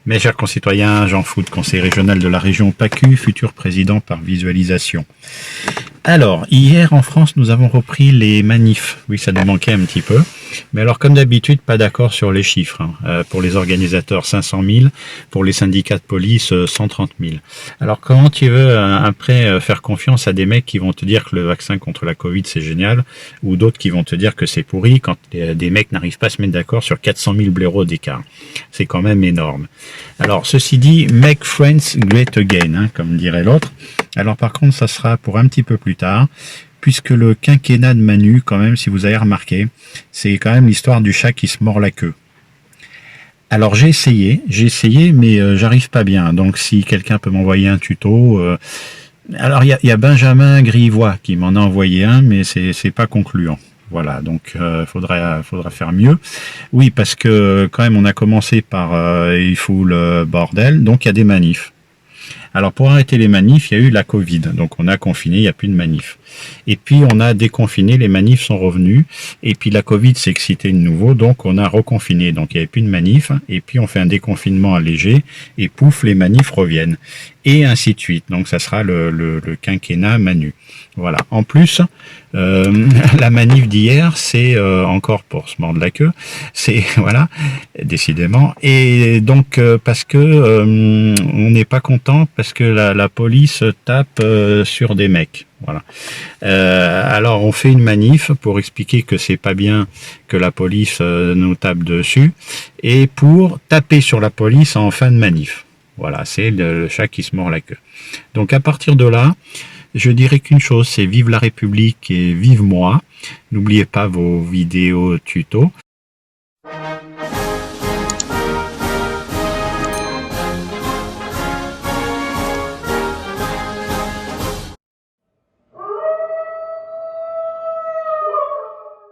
Mes chers concitoyens, Jean Foot, conseiller régional de la région PACU, futur président par visualisation. Alors, hier en France, nous avons repris les manifs. Oui, ça nous manquait un petit peu. Mais alors, comme d'habitude, pas d'accord sur les chiffres. Pour les organisateurs, 500 000. Pour les syndicats de police, 130 000. Alors, comment tu veux après faire confiance à des mecs qui vont te dire que le vaccin contre la Covid, c'est génial, ou d'autres qui vont te dire que c'est pourri quand des mecs n'arrivent pas à se mettre d'accord sur 400 000 blaireaux d'écart. C'est quand même énorme. Alors, ceci dit, make friends great again, comme dirait l'autre. Alors, par contre, ça sera pour un petit peu plus tard, puisque le quinquennat de Manu, quand même, si vous avez remarqué, c'est quand même l'histoire du chat qui se mord la queue. Alors, j'ai essayé, mais j'arrive pas bien. Donc, si quelqu'un peut m'envoyer un tuto... Alors, il y a Benjamin Grivois qui m'en a envoyé un, mais c'est pas concluant. Voilà, donc faudra faire mieux. Oui, parce que quand même, on a commencé par il faut le bordel, donc il y a des manifs. Alors pour arrêter les manifs, il y a eu la Covid, donc on a confiné, il n'y a plus de manifs. Et puis on a déconfiné, les manifs sont revenus, et puis la Covid s'est excitée de nouveau, donc on a reconfiné, donc il n'y avait plus de manifs, et puis on fait un déconfinement allégé, et pouf, les manifs reviennent. Et ainsi de suite, donc ça sera le quinquennat Manu. Voilà. En plus, la manif d'hier, c'est encore pour se mordre la queue, c'est voilà, décidément. Et donc parce que on n'est pas content parce que la police tape sur des mecs. Voilà. Alors on fait une manif pour expliquer que c'est pas bien que la police nous tape dessus et pour taper sur la police en fin de manif. Voilà, c'est le chat qui se mord la queue. Donc à partir de là, je dirais qu'une chose, c'est vive la République et vive moi. N'oubliez pas vos vidéos tutos.